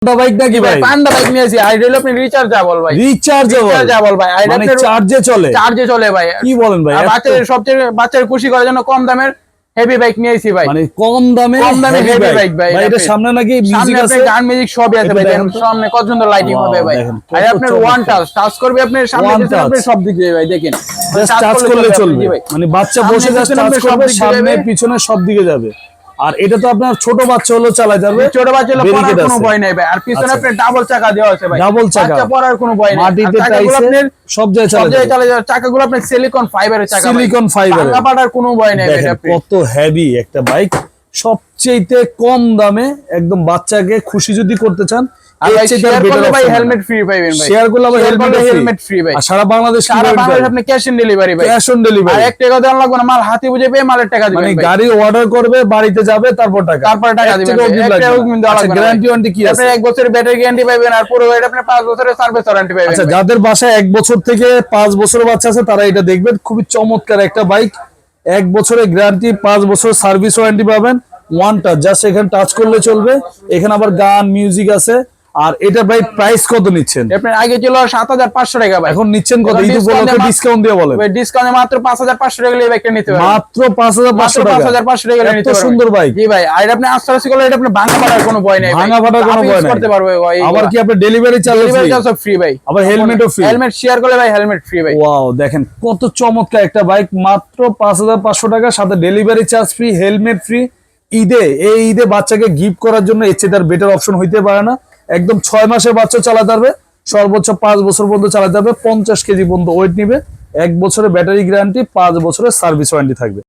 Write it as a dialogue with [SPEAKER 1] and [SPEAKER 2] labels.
[SPEAKER 1] পান্ডা bike নাকি ভাই?
[SPEAKER 2] পান্ডা bike নিয়েছি, আইডল আপনি রিচার্জেবল ভাই,
[SPEAKER 1] রিচার্জেবল
[SPEAKER 2] ভাই,
[SPEAKER 1] মানে চার্জে চলে
[SPEAKER 2] ভাই।
[SPEAKER 1] কি বলেন ভাই?
[SPEAKER 2] বাচ্চাদের খুশি করার জন্য কম দামের হেভি বাইক নিয়েছি ভাই,
[SPEAKER 1] মানে কম দামে
[SPEAKER 2] হেভি বাইক ভাই।
[SPEAKER 1] এটা সামনে নাকি মিউজিক আছে,
[SPEAKER 2] গান মিউজিক সবই আছে ভাই, সামনে কত সুন্দর লাইটিং হবে ভাই। আর আপনার ওয়ান টাচ করবে, আপনার সামনে আপনি সব দিক দিয়ে ভাই দেখেন,
[SPEAKER 1] জাস্ট টাচ করলে চলবে, মানে বাচ্চা বসে জাস্ট টাচ করবে, সামনে পিছনে সব দিকে যাবে। আর এটা তো আপনার ছোট বাচ্চা হলো চালাতে পারবে,
[SPEAKER 2] ছোট বাচ্চা হলো পড়ার কোনো ভয় নাই ভাই। আর পিছনে আপনি ডাবল চাকা দেওয়া আছে ভাই,
[SPEAKER 1] ডাবল চাকা,
[SPEAKER 2] বাচ্চা পড়ার কোনো ভয় নাই।
[SPEAKER 1] মাটিতে টাইসে সব জায়গায় চালাতে যাবে।
[SPEAKER 2] চাকাগুলো আপনি সিলিকন ফাইবারের চাকা,
[SPEAKER 1] সিলিকন ফাইবারের,
[SPEAKER 2] ভাঙা পাটার কোনো ভয় নাই ভাই।
[SPEAKER 1] কত হেভি একটা বাইক, সবচেয়ে কম দামে একদম বাচ্চাকে খুশি যদি করতে চান,
[SPEAKER 2] হেলমেট ফ্রি পাবেন ভাই,
[SPEAKER 1] শেয়ার করলে আবার
[SPEAKER 2] হেলমেট ফ্রি ভাই।
[SPEAKER 1] আর সারা বাংলাদেশ
[SPEAKER 2] আপনি ক্যাশ অন ডেলিভারি ভাই,
[SPEAKER 1] ক্যাশ অন ডেলিভারি,
[SPEAKER 2] আর 1 টাকা দেওয়া লাগবে না, মাল হাতে বুঝে পেয়ে মালের টাকা দিবেন
[SPEAKER 1] মানে
[SPEAKER 2] ভাই।
[SPEAKER 1] গাড়ি অর্ডার করবে, বাড়িতে যাবে, তারপর টাকা
[SPEAKER 2] দিবেন।
[SPEAKER 1] গ্যারান্টি ওয়ারেন্টি কি আছে?
[SPEAKER 2] আপনি 1 বছরের ব্যাটারি গ্যারান্টি পাবেন, আর পুরো গাড়ি আপনি 5 বছরের সার্ভিস ওয়ারেন্টি পাবেন।
[SPEAKER 1] আচ্ছা, যাদের বাসায় 1 বছর থেকে 5 বছরের বাচ্চা আছে তারা এটা দেখবেন, খুবই চমৎকার একটা বাইক। 1 বছরের গ্যারান্টি, 5 বছরের সার্ভিস ওয়ারেন্টি পাবেন। ওয়ান টাচ, জাস্ট এখানে টাচ করলে চলবে। এখানে আবার গান মিউজিক আছে। আর এটা ভাই প্রাইস কত নিচ্ছেন?
[SPEAKER 2] আপনার আগে ছিল 7500 টাকা ভাই,
[SPEAKER 1] এখন নিচ্ছেন কত? এই উপলক্ষে ডিসকাউন্ট দিয়ে বলেন।
[SPEAKER 2] ভাই ডিসকাউন্টে মাত্র 5500 টাকা এই বাইকটা নিতে পারবেন,
[SPEAKER 1] মাত্র 5500 টাকা।
[SPEAKER 2] 5500 টাকা নিতে পারবেন,
[SPEAKER 1] সুন্দর বাইক।
[SPEAKER 2] জি ভাই। আর আপনি আস্তে করলে এটা আপনি ভাঙা ফাটার কোনো ভয় নাই,
[SPEAKER 1] ভাঙা ফাটার কোনো ভয় নাই,
[SPEAKER 2] করতে পারবে ভাই।
[SPEAKER 1] আবার কি আপনি ডেলিভারি চার্জ
[SPEAKER 2] ফ্রি ভাই,
[SPEAKER 1] আবার হেলমেটও ফ্রি।
[SPEAKER 2] হেলমেট শেয়ার করলে ভাই হেলমেট ফ্রি ভাই।
[SPEAKER 1] ওয়াও, দেখেন কত চমৎকার একটা বাইক, মাত্র 5500 টাকা, সাথে delivery charge free, helmet free. এই ঈদে বাচ্চাকে গিফট করার জন্য এর চেয়ে তার বেটার অপশন হইতে পারে না। একদম 6 মাসের বাচ্চা চালাতে পারবে, সর্বোচ্চ 5 বছর পর্যন্ত চালাতে পারবে, 50 কেজি পর্যন্ত ওয়েট নিবে, 1 বছরের ব্যাটারি গ্যারান্টি, 5 বছরের সার্ভিস ওয়ারেন্টি থাকবে।